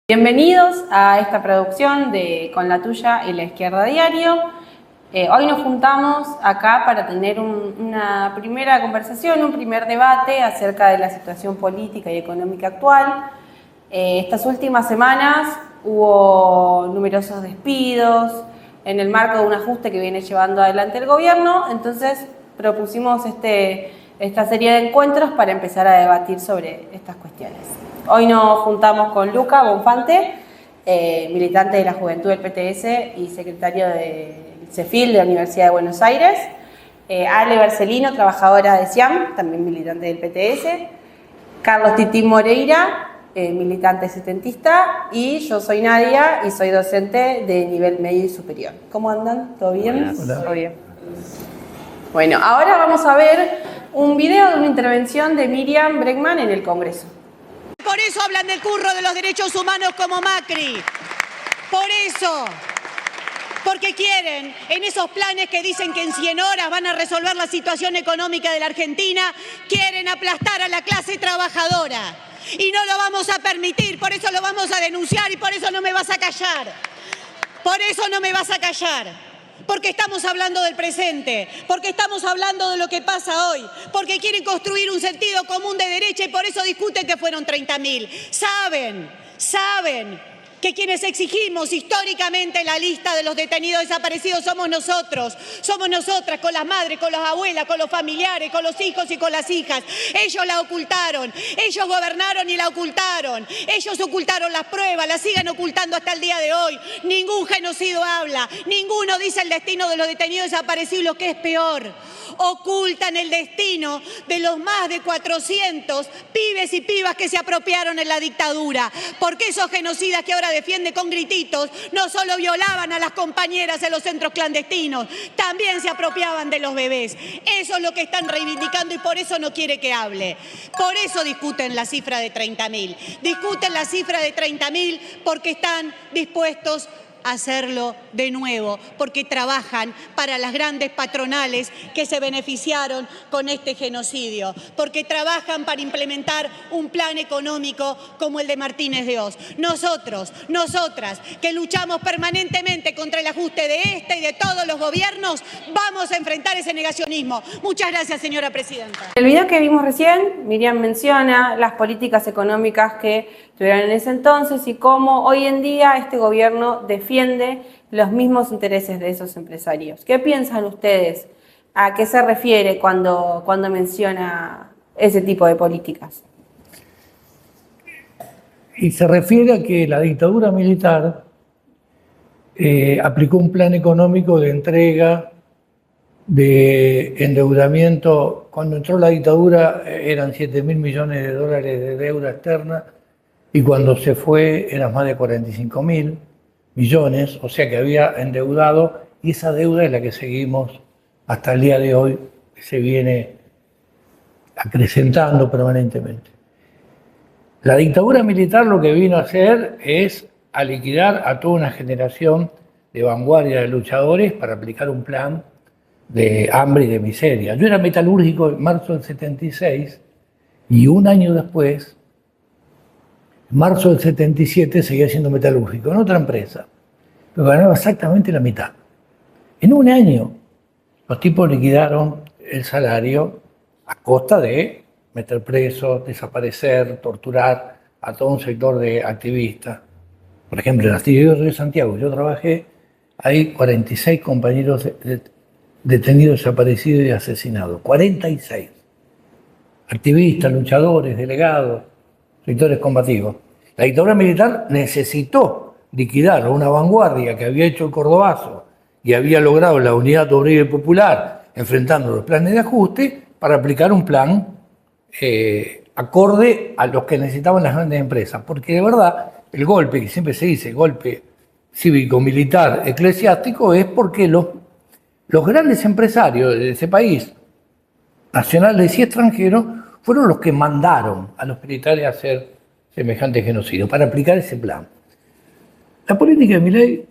Bienvenidos a esta producción de Con la Tuya y la Izquierda Diario. Hoy nos juntamos acá para tener una primera conversación, un primer debate acerca de la situación política y económica actual. Estas últimas semanas hubo numerosos despidos en el marco de un ajuste que viene llevando adelante el gobierno, entonces propusimos esta serie de encuentros para empezar a debatir sobre estas cuestiones. Hoy nos juntamos con Luca Bonfante, militante de la Juventud del PTS y secretario del CEFIL de la Universidad de Buenos Aires, Ale Bercelino, trabajadora de SIAM, también militante del PTS, Carlos Titín Moreira, militante setentista, y yo soy Nadia y soy docente de nivel medio y superior. ¿Cómo andan? ¿Todo bien? Hola. ¿Todo bien? Bueno, ahora vamos a ver un video de una intervención de Miriam Bregman en el Congreso. Por eso hablan del curro de los derechos humanos como Macri. Por eso. Porque quieren, en esos planes que dicen que en 100 horas van a resolver la situación económica de la Argentina, quieren aplastar a la clase trabajadora. Y no lo vamos a permitir, por eso lo vamos a denunciar y por eso no me vas a callar. Por eso no me vas a callar. Porque estamos hablando del presente, porque estamos hablando de lo que pasa hoy, porque quieren construir un sentido común de derecha y por eso discuten que fueron 30.000. Saben que quienes exigimos históricamente la lista de los detenidos desaparecidos somos nosotros, somos nosotras, con las madres, con las abuelas, con los familiares, con los hijos y con las hijas. Ellos la ocultaron, ellos gobernaron y la ocultaron, ellos ocultaron las pruebas, las siguen ocultando hasta el día de hoy. Ningún genocidio habla, ninguno dice el destino de los detenidos desaparecidos y lo que es peor, ocultan el destino de los más de 400 pibes y pibas que se apropiaron en la dictadura, porque esos genocidas que ahora defiende con grititos, no solo violaban a las compañeras en los centros clandestinos, también se apropiaban de los bebés. Eso es lo que están reivindicando y por eso no quiere que hable. Por eso discuten la cifra de 30.000. Discuten la cifra de 30.000 porque están dispuestos a hacerlo de nuevo, porque trabajan para las grandes patronales que se beneficiaron con este genocidio, porque trabajan para implementar un plan económico como el de Martínez de Oz. Nosotras, que luchamos permanentemente contra el ajuste de este y de todos los gobiernos, vamos a enfrentar ese negacionismo. Muchas gracias, señora presidenta. En el video que vimos recién, Miriam menciona las políticas económicas que tuvieron en ese entonces y cómo hoy en día este gobierno defiende los mismos intereses de esos empresarios. ¿Qué piensan ustedes? ¿A qué se refiere cuando menciona ese tipo de políticas? Y se refiere a que la dictadura militar aplicó un plan económico de entrega, de endeudamiento. Cuando entró la dictadura eran 7.000 millones de dólares de deuda externa y cuando se fue eran más de 45.000 millones, o sea que había endeudado y esa deuda es la que seguimos hasta el día de hoy, que se viene acrecentando permanentemente. La dictadura militar lo que vino a hacer es a liquidar a toda una generación de vanguardia de luchadores para aplicar un plan de hambre y de miseria. Yo era metalúrgico en marzo del 76 y un año después, en marzo del 77, seguía siendo metalúrgico en otra empresa, pero ganaba exactamente la mitad. En un año, los tipos liquidaron el salario a costa de meter presos, desaparecer, torturar a todo un sector de activistas. Por ejemplo, en Astillero de Santiago, yo trabajé, hay 46 compañeros detenidos, desaparecidos y asesinados. 46. Activistas, luchadores, delegados, sectores combativos. La dictadura militar necesitó liquidar a una vanguardia que había hecho el Cordobazo y había logrado la unidad obrera y popular enfrentando los planes de ajuste para aplicar un plan acorde a los que necesitaban las grandes empresas. Porque de verdad el golpe, que siempre se dice golpe cívico, militar, eclesiástico, es porque los grandes empresarios de ese país, nacionales y extranjeros, fueron los que mandaron a los militares a hacer semejante genocidio, para aplicar ese plan. La política de Milei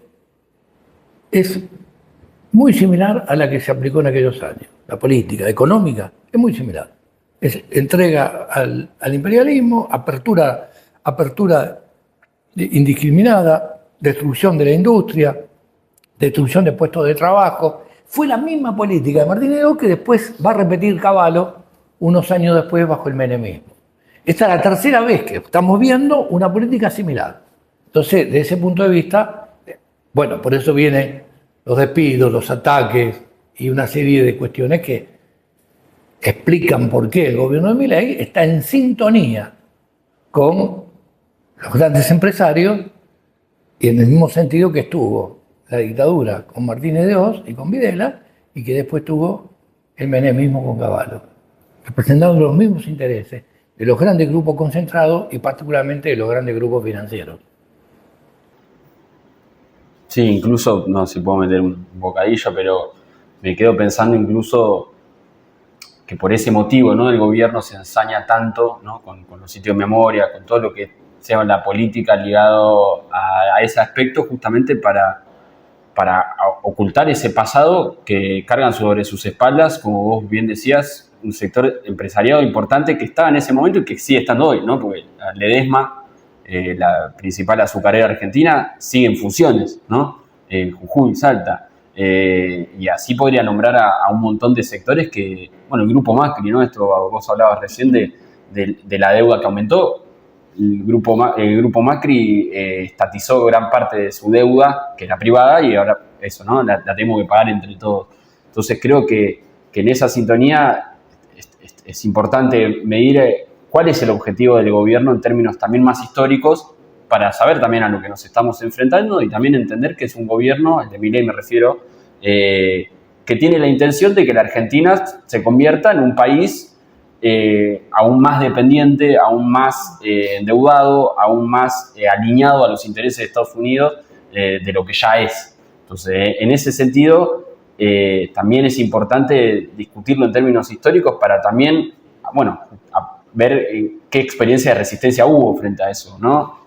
es muy similar a la que se aplicó en aquellos años. La política económica es muy similar. Es entrega al imperialismo, apertura indiscriminada, destrucción de la industria, destrucción de puestos de trabajo. Fue la misma política de Martínez de Hoz que después va a repetir Cavallo unos años después bajo el menemismo. Esta es la tercera vez que estamos viendo una política similar. Entonces, de ese punto de vista, bueno, por eso vienen los despidos, los ataques y una serie de cuestiones que explican por qué el gobierno de Milei está en sintonía con los grandes empresarios y en el mismo sentido que estuvo la dictadura con Martínez de Hoz y con Videla y que después tuvo el menemismo con Cavallo, representando los mismos intereses de los grandes grupos concentrados y particularmente de los grandes grupos financieros. Sí, incluso, no sé si puedo meter un bocadillo, pero me quedo pensando incluso que por ese motivo, ¿no?, el gobierno se ensaña tanto, ¿no?, con los sitios de memoria, con todo lo que sea la política ligado a ese aspecto, justamente para ocultar ese pasado que cargan sobre sus espaldas, como vos bien decías, un sector empresarial importante que estaba en ese momento y que sigue estando hoy, ¿no? Porque Ledesma, la principal azucarera argentina, sigue en funciones, ¿no? Jujuy, Salta. Y así podría nombrar a un montón de sectores que, bueno, el Grupo Macri, ¿no? Esto vos hablabas recién de la deuda que aumentó. El grupo Macri estatizó gran parte de su deuda, que era privada, y ahora eso, ¿no?, la tenemos que pagar entre todos. Entonces creo que en esa sintonía es importante medir cuál es el objetivo del gobierno en términos también más históricos, para saber también a lo que nos estamos enfrentando y también entender que es un gobierno, el de Milei me refiero, que tiene la intención de que la Argentina se convierta en un país aún más dependiente, aún más endeudado, aún más alineado a los intereses de Estados Unidos de lo que ya es. Entonces, en ese sentido, también es importante discutirlo en términos históricos para también, bueno, ver qué experiencia de resistencia hubo frente a eso, ¿no?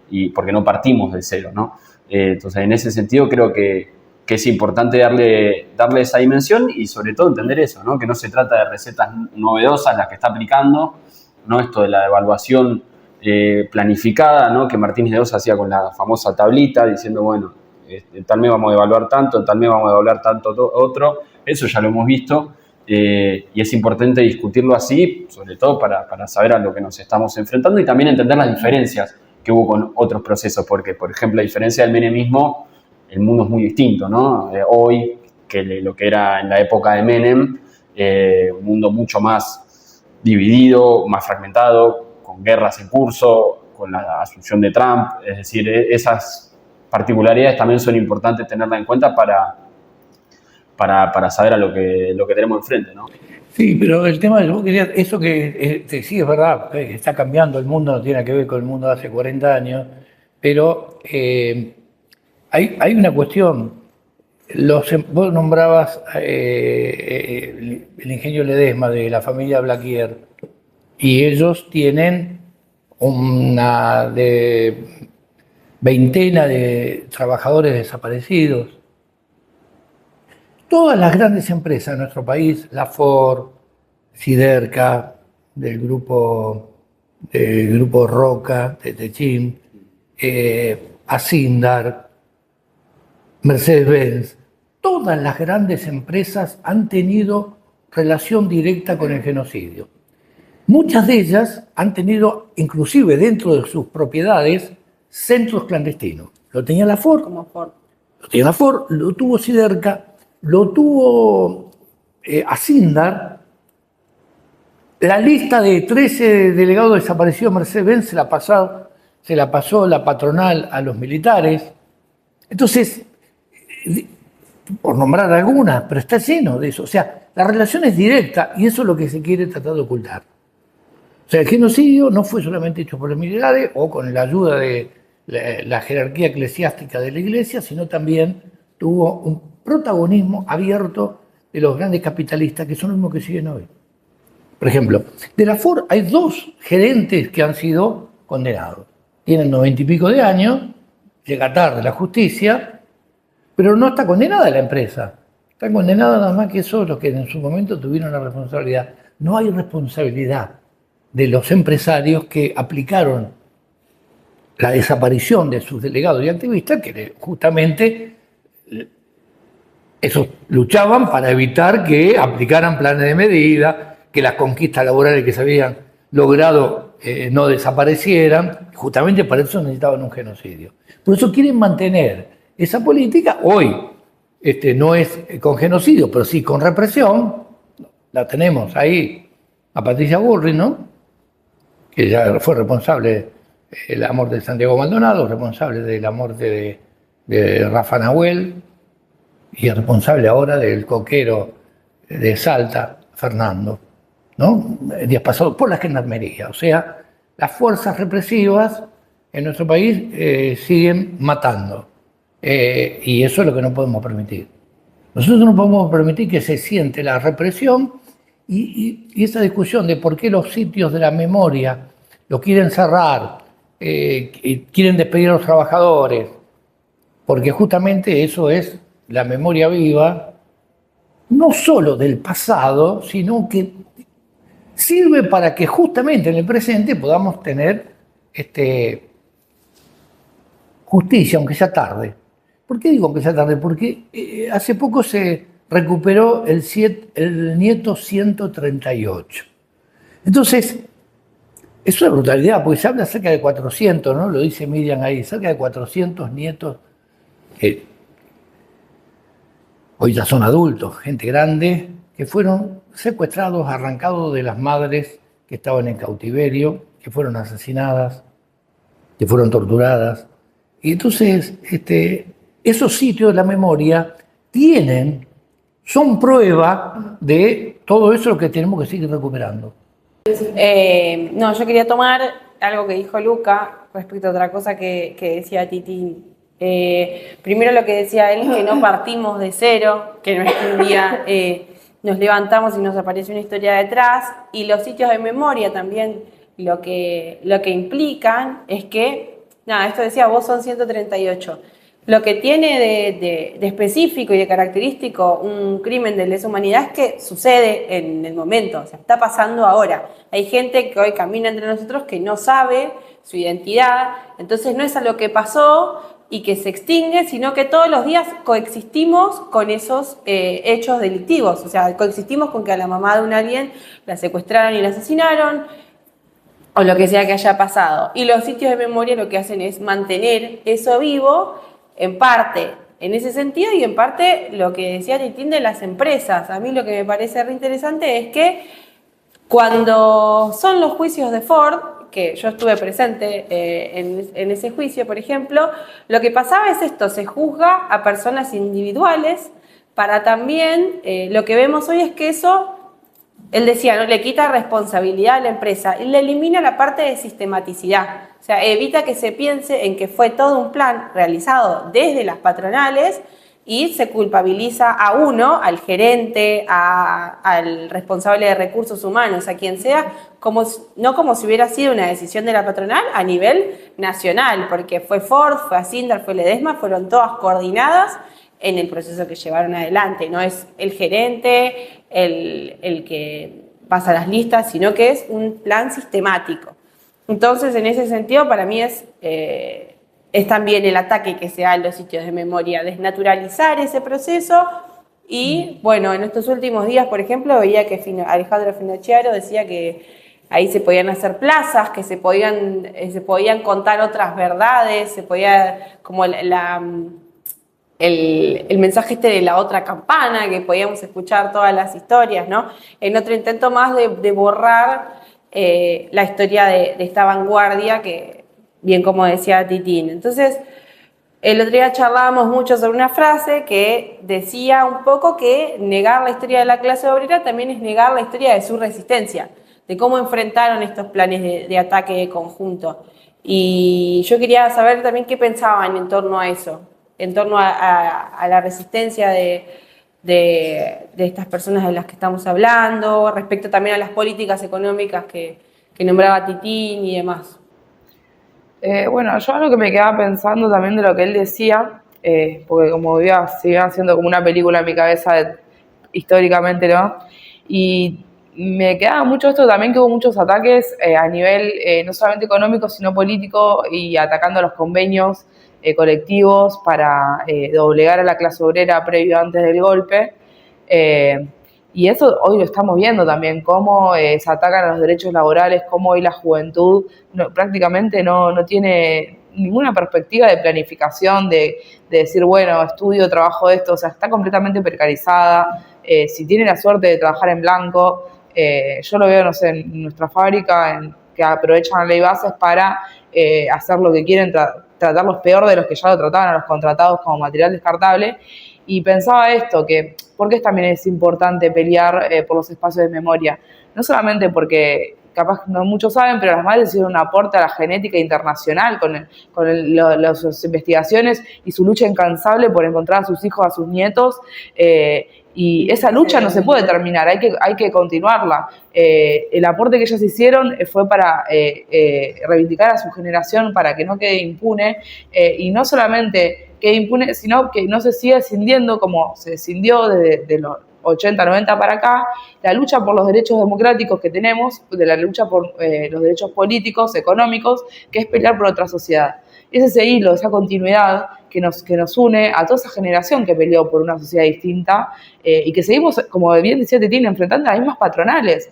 Y porque no partimos de cero, ¿no? Entonces, en ese sentido, creo que es importante darle esa dimensión y sobre todo entender eso, ¿no? Que no se trata de recetas novedosas las que está aplicando, ¿no? Esto de la devaluación planificada, ¿no?, que Martínez de Hoz hacía con la famosa tablita, diciendo, bueno, en tal mes vamos a devaluar tanto, en tal mes vamos a devaluar tanto otro. Eso ya lo hemos visto y es importante discutirlo así, sobre todo para saber a lo que nos estamos enfrentando y también entender las diferencias que hubo con otros procesos, porque, por ejemplo, a diferencia del menemismo, el mundo es muy distinto, ¿no? Hoy que lo que era en la época de Menem, un mundo mucho más dividido, más fragmentado, con guerras en curso, con la asunción de Trump. Es decir, esas particularidades también son importantes tenerlas en cuenta para saber a lo que tenemos enfrente, ¿no? Sí, pero el tema de eso que sí es verdad, que está cambiando el mundo, no tiene que ver con el mundo de hace 40 años, pero hay una cuestión. Vos nombrabas el ingenio Ledesma de la familia Blaquier, y ellos tienen una veintena de trabajadores desaparecidos. Todas las grandes empresas de nuestro país, la Ford, Siderca, del grupo Roca, de Techín, Asindar, Mercedes-Benz, todas las grandes empresas han tenido relación directa con el genocidio. Muchas de ellas han tenido, inclusive dentro de sus propiedades, centros clandestinos. Lo tenía la Ford, lo tuvo Siderca, lo tuvo Asindar. La lista de 13 delegados desaparecidos de Mercedes-Benz se la pasó la patronal a los militares. Entonces, por nombrar algunas, pero está lleno de eso. O sea, la relación es directa y eso es lo que se quiere tratar de ocultar. O sea, el genocidio no fue solamente hecho por los militares o con la ayuda de la jerarquía eclesiástica de la Iglesia, sino también tuvo un protagonismo abierto de los grandes capitalistas, que son los mismos que siguen hoy. Por ejemplo, de la Ford hay 2 gerentes que han sido condenados. Tienen 90 y pico de años, llega tarde la justicia, pero no está condenada la empresa. Está condenada nada más que esos los que en su momento tuvieron la responsabilidad. No hay responsabilidad de los empresarios que aplicaron la desaparición de sus delegados y activistas, que justamente esos luchaban para evitar que aplicaran planes de medida, que las conquistas laborales que se habían logrado no desaparecieran. Justamente para eso necesitaban un genocidio. Por eso quieren mantener esa política. Hoy no es con genocidio, pero sí con represión. La tenemos ahí a Patricia Bullrich, ¿no? Que ya fue responsable de la muerte de Santiago Maldonado, responsable de la muerte de Rafa Nahuel y responsable ahora del coquero de Salta, Fernando, ¿no? Días pasados por la gendarmería. O sea, las fuerzas represivas en nuestro país siguen matando. Y eso es lo que no podemos permitir. Nosotros no podemos permitir que se siente la represión y esa discusión de por qué los sitios de la memoria lo quieren cerrar, quieren despedir a los trabajadores, porque justamente eso es la memoria viva, no solo del pasado, sino que sirve para que justamente en el presente podamos tener justicia, aunque sea tarde. ¿Por qué digo aunque sea tarde? Porque hace poco se recuperó el nieto 138. Entonces, es una brutalidad, porque se habla cerca de 400, ¿no? Lo dice Miriam ahí, cerca de 400 nietos que hoy ya son adultos, gente grande, que fueron secuestrados, arrancados de las madres que estaban en cautiverio, que fueron asesinadas, que fueron torturadas. Y entonces, esos sitios de la memoria son prueba de todo eso lo que tenemos que seguir recuperando. No, yo quería tomar algo que dijo Luca respecto a otra cosa que decía Titín. Primero lo que decía él, que no partimos de cero, que no es que un día nos levantamos y nos aparece una historia detrás, y los sitios de memoria también lo que implican es que, nada, esto decía, vos son 138. Lo que tiene de específico y de característico un crimen de lesa humanidad es que sucede en el momento, o sea, está pasando ahora. Hay gente que hoy camina entre nosotros que no sabe su identidad, entonces no es algo que pasó y que se extingue, sino que todos los días coexistimos con esos hechos delictivos, o sea, coexistimos con que a la mamá de un alguien la secuestraron y la asesinaron, o lo que sea que haya pasado. Y los sitios de memoria lo que hacen es mantener eso vivo, en parte en ese sentido, y en parte lo que decía Titín de las empresas. A mí lo que me parece re interesante es que cuando son los juicios de Ford, que yo estuve presente en ese juicio, por ejemplo, lo que pasaba es esto: se juzga a personas individuales para también, lo que vemos hoy es que eso, él decía, no le quita responsabilidad a la empresa y le elimina la parte de sistematicidad. O sea, evita que se piense en que fue todo un plan realizado desde las patronales y se culpabiliza a uno, al gerente, al responsable de recursos humanos, a quien sea, no como si hubiera sido una decisión de la patronal a nivel nacional, porque fue Ford, fue Asindar, fue Ledesma, fueron todas coordinadas en el proceso que llevaron adelante. No es el gerente el que pasa las listas, sino que es un plan sistemático. Entonces, en ese sentido, para mí es también el ataque que se da en los sitios de memoria, desnaturalizar ese proceso. Y bueno, en estos últimos días, por ejemplo, veía que Alejandro Finocchiaro decía que ahí se podían hacer plazas, que se podían contar otras verdades, se podía, como el mensaje de la otra campana, que podíamos escuchar todas las historias, ¿no? En otro intento más de borrar la historia de esta vanguardia que, bien como decía Titín. Entonces, el otro día charlábamos mucho sobre una frase que decía un poco que negar la historia de la clase obrera también es negar la historia de su resistencia, de cómo enfrentaron estos planes de ataque conjunto. Y yo quería saber también qué pensaban en torno a eso, en torno a la resistencia de estas personas de las que estamos hablando, respecto también a las políticas económicas que nombraba Titín y demás. Bueno, yo algo que me quedaba pensando también de lo que él decía, porque como se iba haciendo como una película en mi cabeza históricamente, ¿no? Y me quedaba mucho esto también, que hubo muchos ataques a nivel no solamente económico, sino político, y atacando los convenios colectivos para doblegar a la clase obrera previo antes del golpe. Y eso hoy lo estamos viendo también, cómo se atacan a los derechos laborales, cómo hoy la juventud prácticamente no tiene ninguna perspectiva de planificación, de decir, bueno, estudio, trabajo esto, o sea, está completamente precarizada. Si tiene la suerte de trabajar en blanco, yo lo veo, no sé, en nuestra fábrica, que aprovechan la ley bases para hacer lo que quieren, tratarlos peor de los que ya lo trataban a los contratados como material descartable. Y pensaba esto, que ¿por qué también es importante pelear por los espacios de memoria? No solamente porque, capaz no muchos saben, pero las madres hicieron un aporte a la genética internacional con las investigaciones y su lucha incansable por encontrar a sus hijos, a sus nietos, y esa lucha no se puede terminar, hay que continuarla. El aporte que ellas hicieron fue para reivindicar a su generación, para que no quede impune, y no solamente quede impune, sino que no se siga escindiendo como se escindió desde los 80, 90 para acá, la lucha por los derechos democráticos que tenemos, de la lucha por los derechos políticos, económicos, que es pelear por otra sociedad. Es ese hilo, esa continuidad que nos une a toda esa generación que peleó por una sociedad distinta, y que seguimos, como bien decía Tetina, enfrentando a las mismas patronales,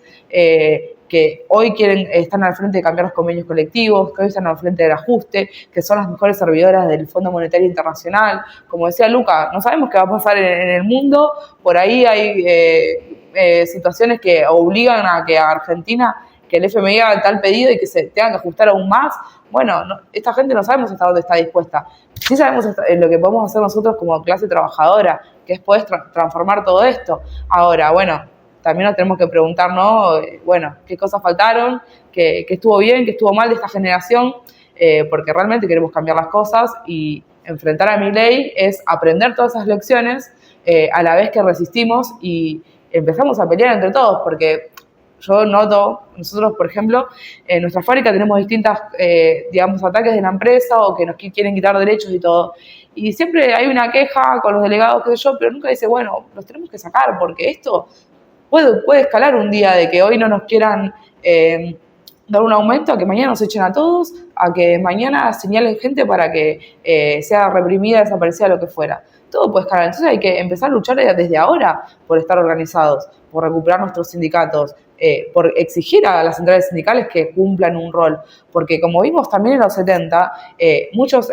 que hoy están al frente de cambiar los convenios colectivos, que hoy están al frente del ajuste, que son las mejores servidoras del Fondo Monetario Internacional. Como decía Luca, no sabemos qué va a pasar en el mundo, por ahí hay situaciones que obligan a que a Argentina, que el FMI haga tal pedido y que se tengan que ajustar aún más. Bueno, esta gente no sabemos hasta dónde está dispuesta. Sí sabemos lo que podemos hacer nosotros como clase trabajadora, que es poder transformar todo esto. Ahora, bueno, también nos tenemos que preguntarnos, bueno, qué cosas faltaron, qué estuvo bien, qué estuvo mal de esta generación, porque realmente queremos cambiar las cosas, y enfrentar a Milei es aprender todas esas lecciones a la vez que resistimos y empezamos a pelear entre todos, porque yo noto, nosotros, por ejemplo, en nuestra fábrica tenemos distintas, digamos, ataques de la empresa o que nos quieren quitar derechos y todo. Y siempre hay una queja con los delegados, qué sé yo, pero nunca dice, bueno, los tenemos que sacar porque esto puede escalar un día de que hoy no nos quieran dar un aumento, a que mañana nos echen a todos, a que mañana señalen gente para que sea reprimida, desaparecida, lo que fuera. Todo puede escalar. Entonces hay que empezar a luchar desde ahora por estar organizados, por recuperar nuestros sindicatos, por exigir a las centrales sindicales que cumplan un rol. Porque como vimos también en los 70, muchos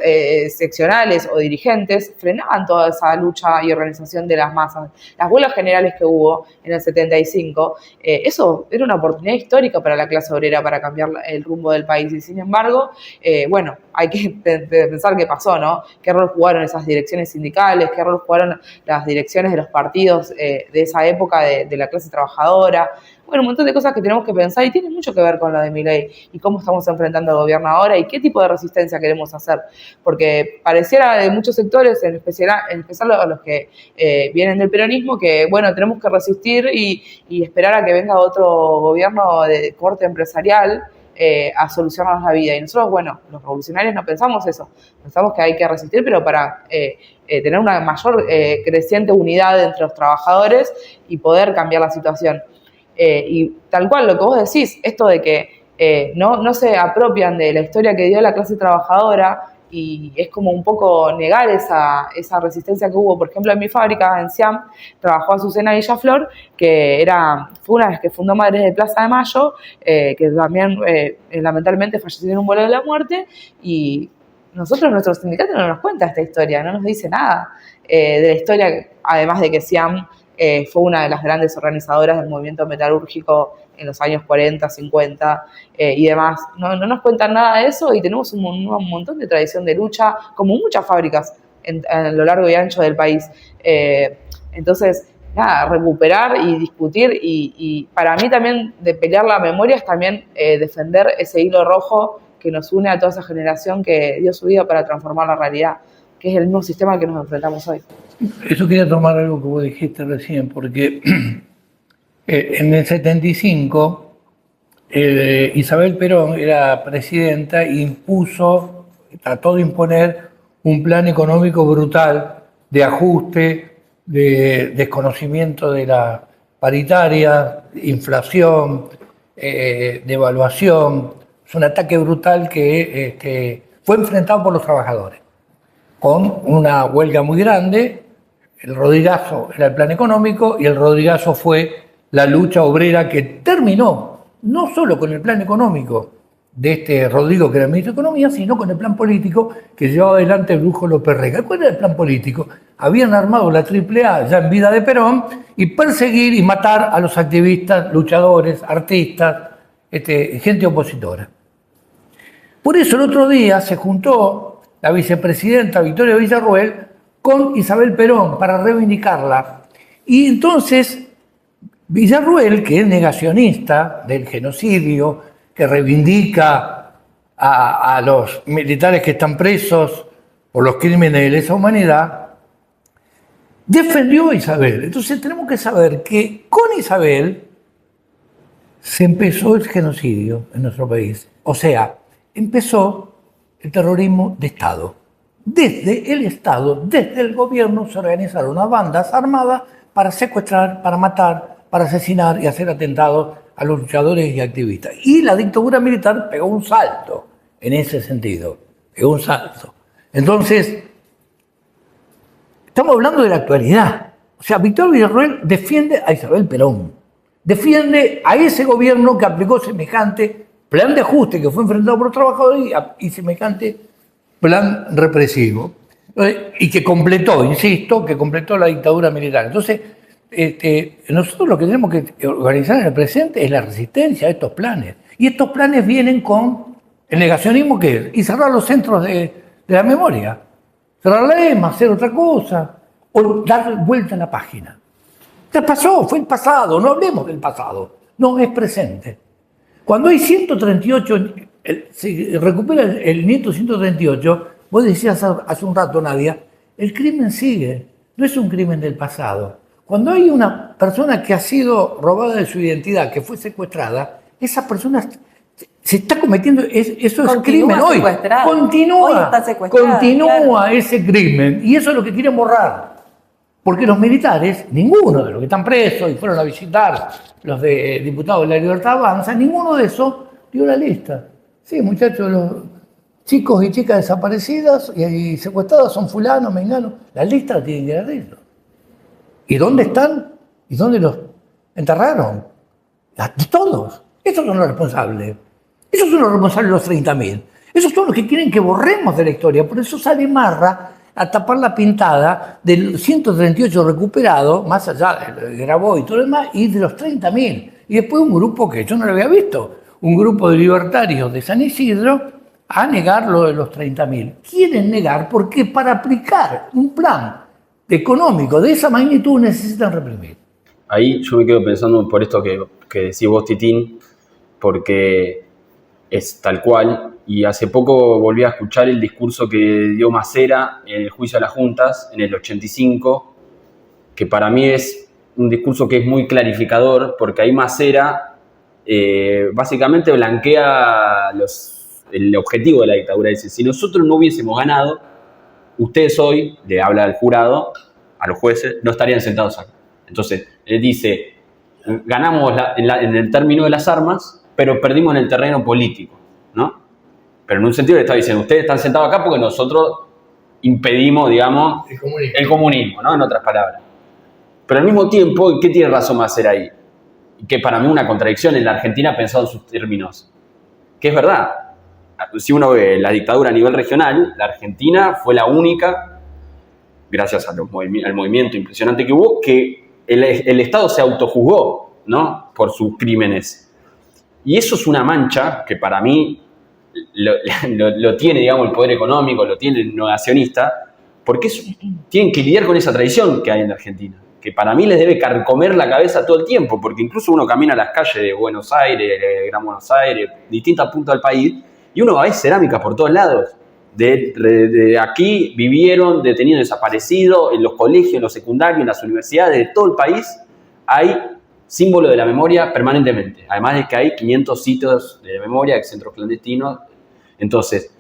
seccionales o dirigentes frenaban toda esa lucha y organización de las masas. Las huelgas generales que hubo en el 75, eso era una oportunidad histórica para la clase obrera para cambiar el rumbo del país. Y sin embargo, bueno, hay que pensar qué pasó, ¿no? ¿Qué rol jugaron esas direcciones sindicales? ¿Qué rol jugaron las direcciones de los partidos de esa época de la clase trabajadora? Bueno, un montón de cosas que tenemos que pensar y tiene mucho que ver con lo de Milei y cómo estamos enfrentando al gobierno ahora y qué tipo de resistencia queremos hacer. Porque pareciera de muchos sectores, en especial a los que vienen del peronismo, que bueno, tenemos que resistir y esperar a que venga otro gobierno de corte empresarial a solucionarnos la vida. Y nosotros, bueno, los revolucionarios no pensamos eso. Pensamos que hay que resistir, pero para tener una mayor creciente unidad entre los trabajadores y poder cambiar la situación. Y tal cual lo que vos decís, esto de que no se apropian de la historia que dio la clase trabajadora, y es como un poco negar esa resistencia que hubo. Por ejemplo, en mi fábrica, en Siam, trabajó Azucena Villaflor, que fue una vez que fundó Madres de Plaza de Mayo, que también lamentablemente falleció en un vuelo de la muerte, y nuestro sindicato no nos cuenta esta historia, no nos dice nada de la historia, además de que Siam fue una de las grandes organizadoras del movimiento metalúrgico en los años 40, 50 y demás. No nos cuentan nada de eso y tenemos un montón de tradición de lucha, como muchas fábricas a lo largo y ancho del país. Entonces, nada, recuperar y discutir y para mí también de pelear la memoria es también defender ese hilo rojo que nos une a toda esa generación que dio su vida para transformar la realidad, que es el mismo sistema al que nos enfrentamos hoy. Eso quería tomar algo que vos dijiste recién, porque en el 75 Isabel Perón era presidenta e trató de imponer un plan económico brutal de ajuste, de desconocimiento de la paritarias, inflación, devaluación. Es un ataque brutal que fue enfrentado por los trabajadores, con una huelga muy grande. El rodrigazo era el plan económico y el rodrigazo fue la lucha obrera que terminó no solo con el plan económico de este Rodrigo, que era el ministro de Economía, sino con el plan político que llevaba adelante el Brujo López Rega. ¿Cuál era el plan político? Habían armado la AAA ya en vida de Perón y perseguir y matar a los activistas, luchadores, artistas, gente opositora. Por eso el otro día se juntó la vicepresidenta Victoria Villarruel con Isabel Perón para reivindicarla. Y entonces Villarruel, que es negacionista del genocidio, que reivindica a los militares que están presos por los crímenes de lesa humanidad, defendió a Isabel. Entonces tenemos que saber que con Isabel se empezó el genocidio en nuestro país. O sea, empezó el terrorismo de Estado. Desde el Estado, desde el gobierno, se organizaron unas bandas armadas para secuestrar, para matar, para asesinar y hacer atentados a los luchadores y activistas. Y la dictadura militar pegó un salto en ese sentido, pegó un salto. Entonces, estamos hablando de la actualidad. O sea, Victoria Villarruel defiende a Isabel Perón, defiende a ese gobierno que aplicó semejante plan de ajuste que fue enfrentado por los trabajadores y semejante plan represivo. Y que completó, insisto, que completó la dictadura militar. Entonces, nosotros lo que tenemos que organizar en el presente es la resistencia a estos planes. Y estos planes vienen con el negacionismo que es, y cerrar los centros de la memoria. Cerrar la EMA, hacer otra cosa, o dar vuelta a la página. Ya pasó, fue el pasado, no hablemos del pasado, no, es presente. Cuando hay 138, se recupera el nieto 138, vos decías hace un rato, Nadia, el crimen sigue, no es un crimen del pasado. Cuando hay una persona que ha sido robada de su identidad, que fue secuestrada, esa persona se está cometiendo, eso es crimen hoy. Continúa ese crimen y eso es lo que quieren borrar. Porque los militares, ninguno de los que están presos y fueron a visitar los de diputados de la Libertad Avanza, ninguno de esos dio la lista. Sí, muchachos, los chicos y chicas desaparecidas y secuestradas son fulano, mengano. La lista la tienen que dar ellos. ¿Y dónde están? ¿Y dónde los enterraron? Todos. Esos son los responsables. Esos son los responsables de los 30.000. Esos son los que quieren que borremos de la historia. Por eso sale Marra a tapar la pintada del 138 recuperado, más allá de Grabois y todo lo demás, y de los 30.000. Y después un grupo que yo no lo había visto, un grupo de libertarios de San Isidro, a negar lo de los 30.000. Quieren negar porque para aplicar un plan económico de esa magnitud necesitan reprimir. Ahí yo me quedo pensando por esto que decís vos, Titín, porque es tal cual. Y hace poco volví a escuchar el discurso que dio Macera en el juicio a las juntas, en el 85, que para mí es un discurso que es muy clarificador, porque ahí Macera básicamente blanquea el objetivo de la dictadura. Dice, si nosotros no hubiésemos ganado, ustedes hoy, le habla al jurado, a los jueces, no estarían sentados acá. Entonces, él dice, ganamos en el término de las armas, pero perdimos en el terreno político, ¿no? Pero en un sentido le está diciendo, ustedes están sentados acá porque nosotros impedimos, digamos, el comunismo, ¿no? En otras palabras. Pero al mismo tiempo, ¿qué tiene razón Macera ahí? Que para mí una contradicción en la Argentina pensado en sus términos. Que es verdad. Si uno ve la dictadura a nivel regional, la Argentina fue la única, gracias al movimiento impresionante que hubo, que el Estado se autojuzgó, ¿no? Por sus crímenes. Y eso es una mancha que para mí lo tiene, digamos, el poder económico, lo tiene el negacionista, porque tienen que lidiar con esa tradición que hay en la Argentina, que para mí les debe carcomer la cabeza todo el tiempo, porque incluso uno camina a las calles de Buenos Aires, de Gran Buenos Aires, distintos puntos del país, y uno ve cerámicas por todos lados. De aquí vivieron detenidos, desaparecidos, en los colegios, en los secundarios, en las universidades de todo el país, hay símbolo de la memoria permanentemente. Además de que hay 500 sitios de memoria de centros clandestinos. Entonces,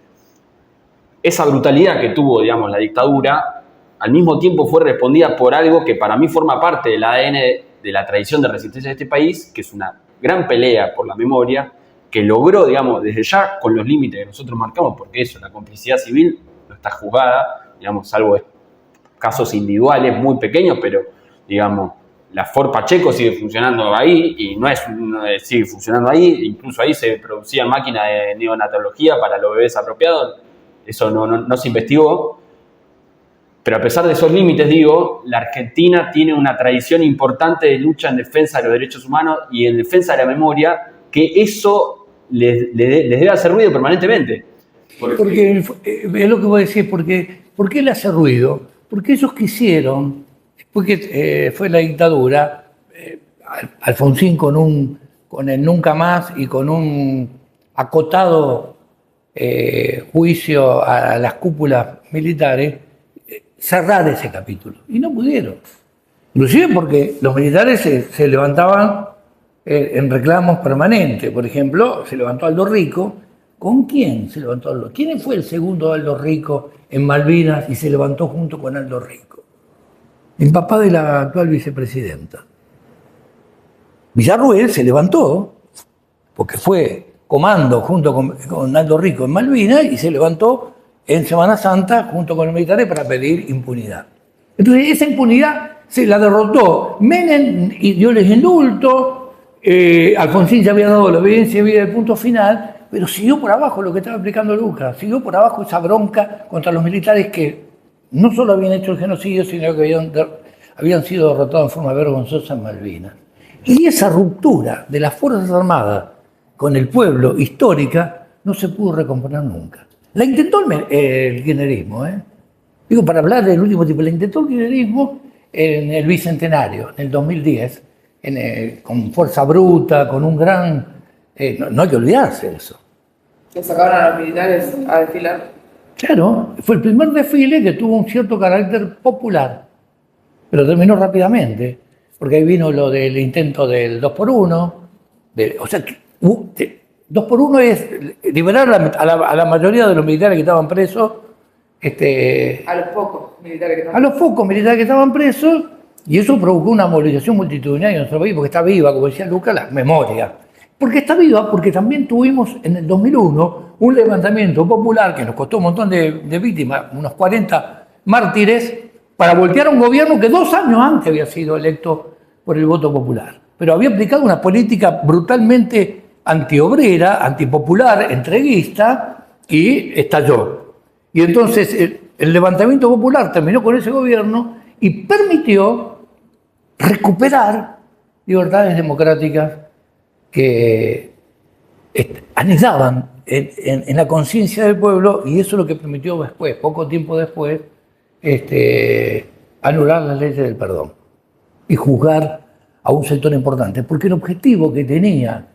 esa brutalidad que tuvo, digamos, la dictadura, al mismo tiempo fue respondida por algo que para mí forma parte del ADN de la tradición de resistencia de este país, que es una gran pelea por la memoria, que logró, digamos, desde ya con los límites que nosotros marcamos, porque eso, la complicidad civil no está juzgada, digamos, salvo casos individuales muy pequeños, pero, digamos, la Ford Pacheco sigue funcionando ahí y sigue funcionando ahí, incluso ahí se producían máquinas de neonatología para los bebés apropiados, eso no se investigó. Pero a pesar de esos límites, digo, la Argentina tiene una tradición importante de lucha en defensa de los derechos humanos y en defensa de la memoria, que eso les debe hacer ruido permanentemente. Porque es lo que vos decís, ¿por qué le hace ruido? Porque ellos quisieron, después que fue la dictadura, Alfonsín con el nunca más y con un acotado juicio a las cúpulas militares, cerrar ese capítulo. Y no pudieron. Inclusive porque los militares se levantaban en reclamos permanentes. Por ejemplo, se levantó Aldo Rico. ¿Con quién se levantó Aldo? ¿Quién fue el segundo Aldo Rico en Malvinas y se levantó junto con Aldo Rico? El papá de la actual vicepresidenta. Villarruel se levantó porque fue comando junto con Aldo Rico en Malvinas y se levantó en Semana Santa junto con los militares para pedir impunidad. Entonces esa impunidad se la derrotó Menem y dio-les indulto, Alfonsín ya había dado la evidencia y había el punto final, pero siguió por abajo lo que estaba explicando Lucas, siguió por abajo esa bronca contra los militares que no solo habían hecho el genocidio, sino que habían sido derrotados en forma vergonzosa en Malvinas. Y esa ruptura de las Fuerzas Armadas con el pueblo histórica no se pudo recomponer nunca. La intentó el kirchnerismo, Digo, para hablar del último tipo, la intentó el kirchnerismo en el Bicentenario, en el 2010, con fuerza bruta, con un gran... no hay que olvidarse de eso. Que sacaron a los militares a desfilar. Claro, fue el primer desfile que tuvo un cierto carácter popular, pero terminó rápidamente, porque ahí vino lo del intento del 2x1, o sea, 2x1 es liberar a la mayoría de los militares que estaban presos. A los pocos militares que estaban presos, y eso provocó una movilización multitudinaria en nuestro país, porque está viva, como decía Lucas, la memoria. Porque está viva, porque también tuvimos en el 2001 un levantamiento popular que nos costó un montón de víctimas, unos 40 mártires, para voltear a un gobierno que 2 años antes había sido electo por el voto popular. Pero había aplicado una política brutalmente antiobrera, antipopular, entreguista, y estalló. Y entonces el levantamiento popular terminó con ese gobierno y permitió recuperar libertades democráticas que anidaban en la conciencia del pueblo, y eso es lo que permitió después, poco tiempo después, anular las leyes del perdón y juzgar a un sector importante, porque el objetivo que tenía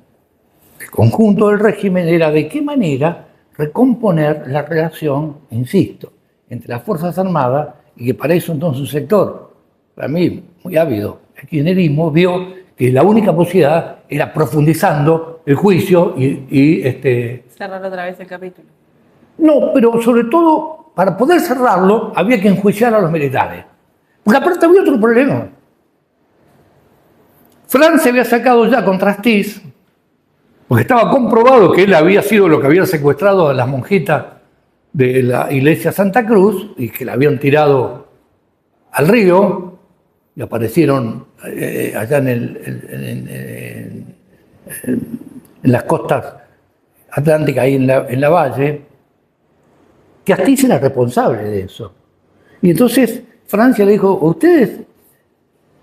el conjunto del régimen era de qué manera recomponer la relación, insisto, entre las Fuerzas Armadas, y que para eso entonces un sector, para mí muy ávido, el kirchnerismo, vio que la única posibilidad era profundizando el juicio y cerrar otra vez el capítulo. No, pero sobre todo, para poder cerrarlo, había que enjuiciar a los militares. Porque aparte había otro problema. Francia había sacado ya contra Astiz, porque estaba comprobado que él había sido lo que había secuestrado a las monjitas de la iglesia Santa Cruz y que la habían tirado al río y aparecieron allá en las costas atlánticas, ahí en la valle, que Astiz era responsable de eso. Y entonces Francia le dijo,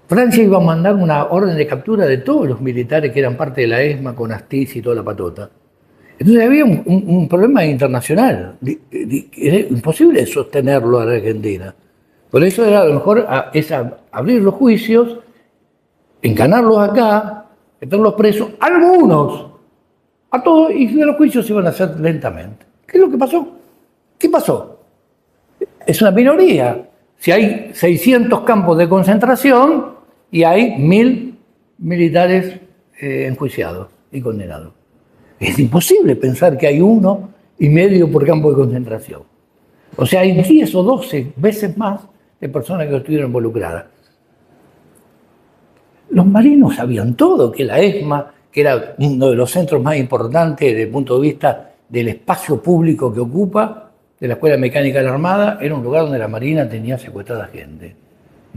Francia iba a mandar una orden de captura de todos los militares que eran parte de la ESMA con Astiz y toda la patota. Entonces había un problema internacional. Era imposible sostenerlo a la Argentina. Por eso era a lo mejor abrir los juicios, encanarlos acá, meterlos presos, algunos, a todos, y los juicios se iban a hacer lentamente. ¿Qué es lo que pasó? ¿Qué pasó? Es una minoría. Si hay 600 campos de concentración y hay 1000 militares enjuiciados y condenados. Es imposible pensar que hay 1,5 por campo de concentración. O sea, hay 10 o 12 veces más de personas que estuvieron involucradas. Los marinos sabían todo, que la ESMA, que era uno de los centros más importantes desde el punto de vista del espacio público que ocupa, de la Escuela Mecánica de la Armada, era un lugar donde la Marina tenía secuestrada gente.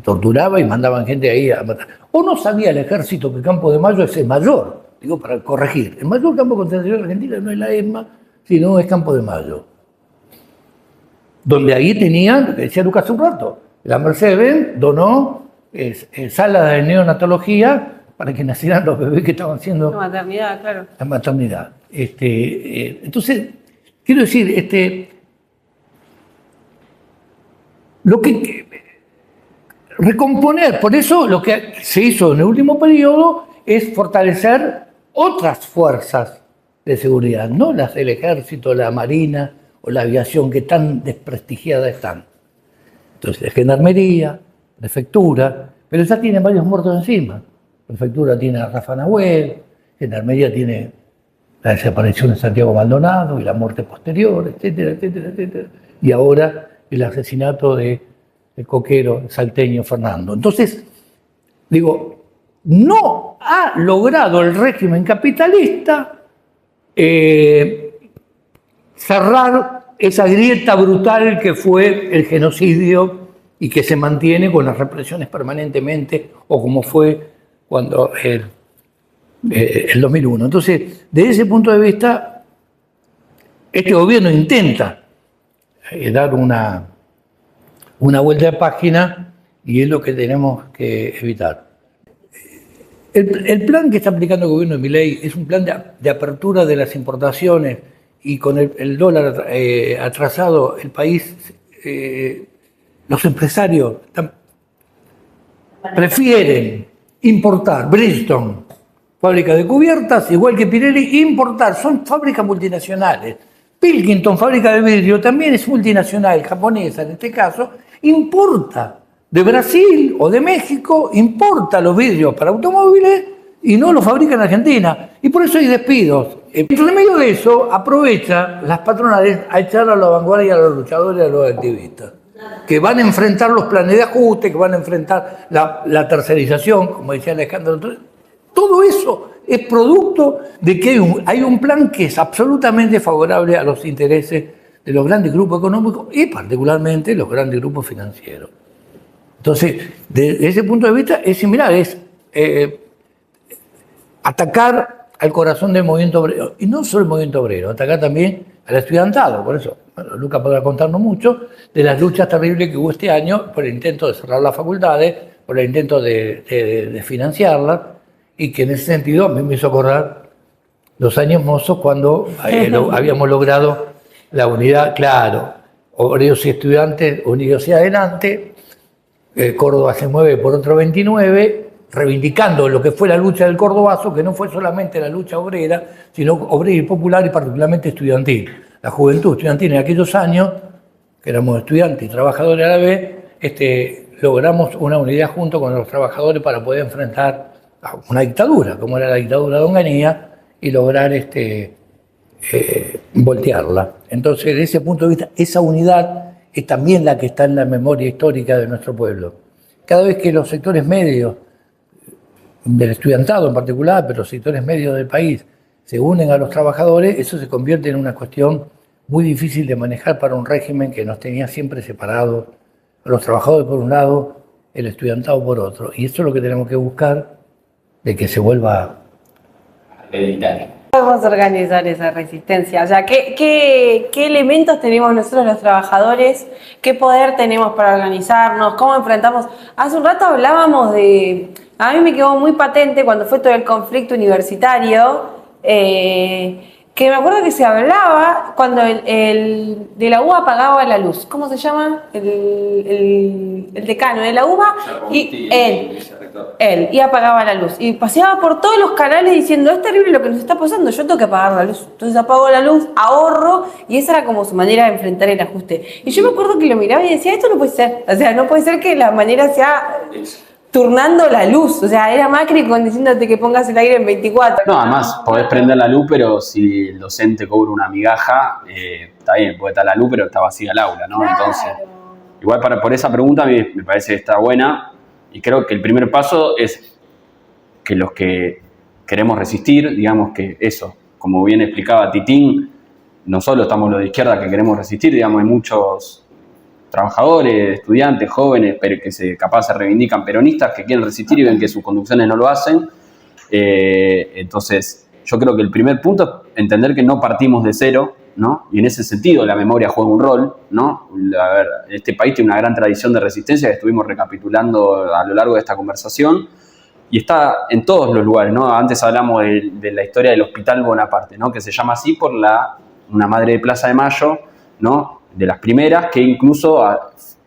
Torturaba y mandaban gente ahí a matar. O no sabía el ejército que Campo de Mayo es el mayor, digo para corregir, el mayor campo de concentración de Argentina no es la ESMA, sino es Campo de Mayo. Donde ahí tenían, lo que decía Lucas hace un rato, la Mercedes donó sala de neonatología para que nacieran los bebés que estaban haciendo La maternidad, claro. la maternidad. Entonces, quiero decir, lo que recomponer, por eso lo que se hizo en el último periodo es fortalecer otras fuerzas de seguridad, no las del ejército, la marina o la aviación que tan desprestigiadas están. Entonces, la gendarmería, prefectura, pero ya tienen varios muertos encima. Prefectura tiene a Rafa Nahuel, gendarmería tiene la desaparición de Santiago Maldonado y la muerte posterior, etcétera, etcétera, etcétera. Y ahora el asesinato del coquero salteño Fernando. Entonces, digo, no ha logrado el régimen capitalista cerrar esa grieta brutal que fue el genocidio y que se mantiene con las represiones permanentemente, o como fue cuando el 2001. Entonces, desde ese punto de vista, este gobierno intenta dar una vuelta de página y es lo que tenemos que evitar. El plan que está aplicando el gobierno de Milei es un plan de apertura de las importaciones y con el dólar atrasado, el país, los empresarios prefieren importar. Bridgestone, fábrica de cubiertas, igual que Pirelli, importar, son fábricas multinacionales. Pilkington, fábrica de vidrio, también es multinacional, japonesa en este caso, importa de Brasil o de México, importa los vidrios para automóviles y no los fabrica en Argentina. Y por eso hay despidos. Entre medio de eso, aprovecha las patronales a echar a la vanguardia a los luchadores y a los activistas, que van a enfrentar los planes de ajuste, que van a enfrentar la tercerización, como decía Alejandro. Todo eso es producto de que hay un plan que es absolutamente favorable a los intereses de los grandes grupos económicos y particularmente los grandes grupos financieros. Entonces, desde ese punto de vista es similar, es atacar al corazón del movimiento obrero, y no solo el movimiento obrero, atacar también al estudiantado. Por eso, bueno, Lucas podrá contarnos mucho de las luchas terribles que hubo este año por el intento de cerrar las facultades, por el intento de financiarlas, y que en ese sentido a mí me hizo acordar los años mozos cuando habíamos logrado la unidad, claro, obreros y estudiantes unidos hacia adelante. Córdoba se mueve por otro 29, reivindicando lo que fue la lucha del cordobazo, que no fue solamente la lucha obrera, sino obrera y popular y particularmente estudiantil. La juventud estudiantil en aquellos años, que éramos estudiantes y trabajadores a la vez, logramos una unidad junto con los trabajadores para poder enfrentar a una dictadura, como era la dictadura de Onganía, y lograr voltearla. Entonces, desde ese punto de vista, esa unidad es también la que está en la memoria histórica de nuestro pueblo. Cada vez que los sectores medios, del estudiantado en particular, pero los sectores medios del país, se unen a los trabajadores, eso se convierte en una cuestión muy difícil de manejar para un régimen que nos tenía siempre separados, a los trabajadores por un lado, el estudiantado por otro. Y eso es lo que tenemos que buscar, de que se vuelva hereditario. Podemos organizar esa resistencia, o sea, ¿qué elementos tenemos nosotros los trabajadores? ¿Qué poder tenemos para organizarnos? ¿Cómo enfrentamos? Hace un rato hablábamos de... A mí me quedó muy patente cuando fue todo el conflicto universitario, que me acuerdo que se hablaba cuando de la UBA apagaba la luz. ¿Cómo se llama? El decano de la UBA. Y él, y apagaba la luz. Y paseaba por todos los canales diciendo, es terrible lo que nos está pasando, yo tengo que apagar la luz. Entonces apago la luz, ahorro, y esa era como su manera de enfrentar el ajuste. Y yo me acuerdo que lo miraba y decía, esto no puede ser. O sea, no puede ser que la manera sea turnando la luz. O sea, era Macri diciéndote que pongas el aire en 24. No, además podés prender la luz, pero si el docente cobra una migaja, está bien, puede estar la luz, pero está vacía el aula, ¿no? Claro. Entonces, igual por esa pregunta me parece que está buena, y creo que el primer paso es que los que queremos resistir, digamos que eso, como bien explicaba Titín, no solo estamos los de izquierda que queremos resistir, digamos, hay muchos trabajadores, estudiantes, jóvenes, pero que capaz se reivindican peronistas, que quieren resistir y ven que sus conducciones no lo hacen. Entonces, yo creo que el primer punto es entender que no partimos de cero, ¿no? Y en ese sentido la memoria juega un rol, ¿no? A ver, este país tiene una gran tradición de resistencia que estuvimos recapitulando a lo largo de esta conversación y está en todos los lugares, ¿no? Antes hablamos de la historia del Hospital Bonaparte, ¿no? Que se llama así por una madre de Plaza de Mayo, ¿no? De las primeras, que incluso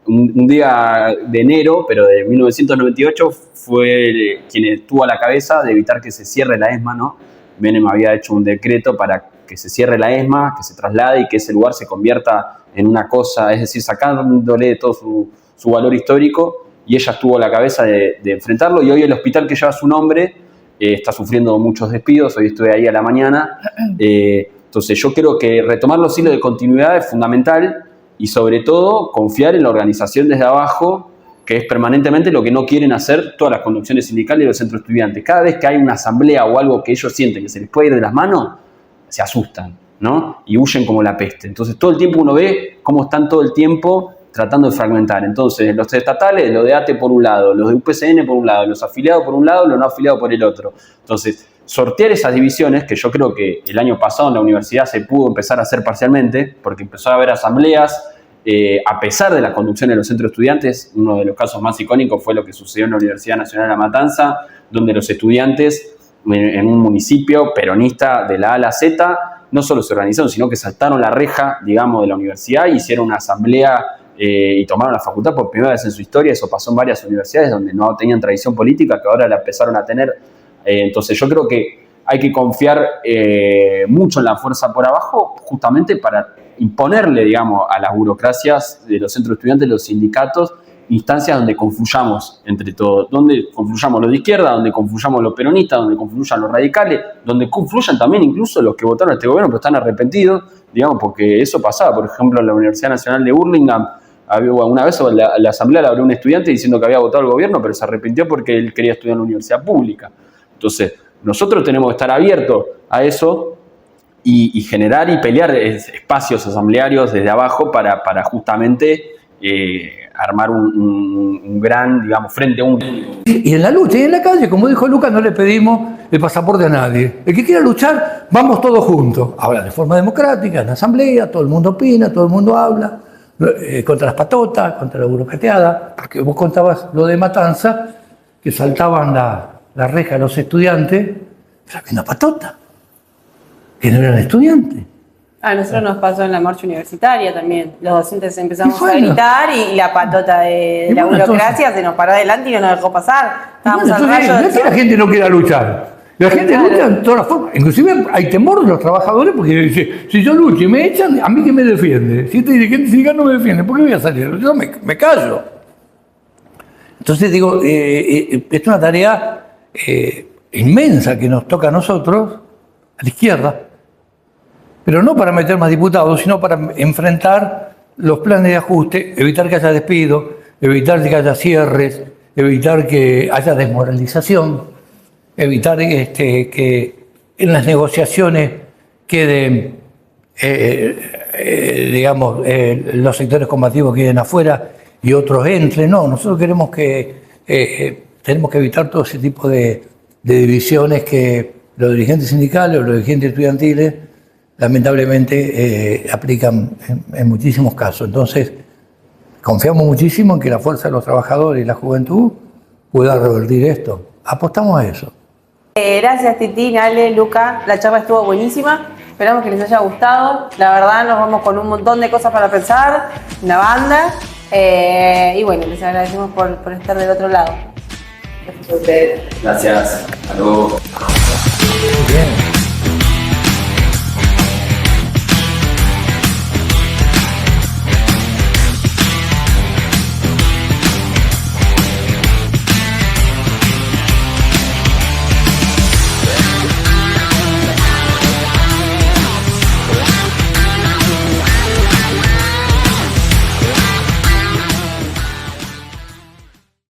un día de enero, pero de 1998, fue quien estuvo a la cabeza de evitar que se cierre la ESMA, ¿no? Menem había hecho un decreto para que se cierre la ESMA, que se traslade y que ese lugar se convierta en una cosa, es decir, sacándole todo su valor histórico, y ella estuvo a la cabeza de enfrentarlo, y hoy el hospital que lleva su nombre está sufriendo muchos despidos, hoy estuve ahí a la mañana, entonces yo creo que retomar los hilos de continuidad es fundamental, y sobre todo confiar en la organización desde abajo, que es permanentemente lo que no quieren hacer todas las conducciones sindicales y los centros estudiantes. Cada vez que hay una asamblea o algo que ellos sienten que se les puede ir de las manos, se asustan, ¿no? Y huyen como la peste. Entonces todo el tiempo uno ve cómo están todo el tiempo tratando de fragmentar. Entonces los estatales, los de ATE por un lado, los de UPCN por un lado, los afiliados por un lado, los no afiliados por el otro. Entonces, sortear esas divisiones, que yo creo que el año pasado en la universidad se pudo empezar a hacer parcialmente, porque empezó a haber asambleas, a pesar de la conducción de los centros estudiantes. Uno de los casos más icónicos fue lo que sucedió en la Universidad Nacional de La Matanza, donde los estudiantes en un municipio peronista de la A a la Z no solo se organizaron, sino que saltaron la reja, digamos, de la universidad y hicieron una asamblea y tomaron la facultad por primera vez en su historia. Eso pasó en varias universidades donde no tenían tradición política, que ahora la empezaron a tener. Entonces yo creo que hay que confiar mucho en la fuerza por abajo, justamente para imponerle, digamos, a las burocracias de los centros estudiantes, los sindicatos, instancias donde confluyamos entre todos, donde confluyamos los de izquierda, donde confluyamos los peronistas, donde confluyan los radicales, donde confluyan también incluso los que votaron a este gobierno pero están arrepentidos, digamos, porque eso pasaba. Por ejemplo, en la Universidad Nacional de Burlingame, una vez la asamblea la abrió un estudiante diciendo que había votado al gobierno, pero se arrepintió porque él quería estudiar en la universidad pública. Entonces, nosotros tenemos que estar abiertos a eso y generar y pelear espacios asamblearios desde abajo para justamente armar un gran, digamos, frente único. Y en la lucha y en la calle, como dijo Lucas, no le pedimos el pasaporte a nadie. El que quiera luchar, vamos todos juntos. Ahora, de forma democrática, en la asamblea, todo el mundo opina, todo el mundo habla, contra las patotas, contra la burocrateada, porque vos contabas lo de Matanza, que saltaban la reja a los estudiantes, pero había una patota, que no eran estudiantes. A nosotros nos pasó en la marcha universitaria también. Los docentes empezamos a gritar y la patota de la burocracia se nos paró adelante y no nos dejó pasar. Estábamos al rayo No es que la gente no quiera luchar. La gente lucha de todas las formas. Inclusive hay temor de los trabajadores porque dice, si yo lucho y me echan, ¿a mí qué me defiende? Si este dirigente sindical no me defiende, ¿por qué voy a salir? Yo me callo. Entonces digo, es una tarea inmensa que nos toca a nosotros, a la izquierda, pero no para meter más diputados, sino para enfrentar los planes de ajuste, evitar que haya despido, evitar que haya cierres, evitar que haya desmoralización, evitar que en las negociaciones queden, digamos, los sectores combativos queden afuera y otros entren. No, nosotros queremos tenemos que evitar todo ese tipo de divisiones que los dirigentes sindicales o los dirigentes estudiantiles lamentablemente aplican en muchísimos casos. Entonces, confiamos muchísimo en que la fuerza de los trabajadores y la juventud pueda revertir esto. Apostamos a eso. Gracias, Titín, Ale, Luca. La charla estuvo buenísima. Esperamos que les haya gustado. La verdad, nos vamos con un montón de cosas para pensar, una banda. Y bueno, les agradecemos por estar del otro lado. Gracias. Hasta luego.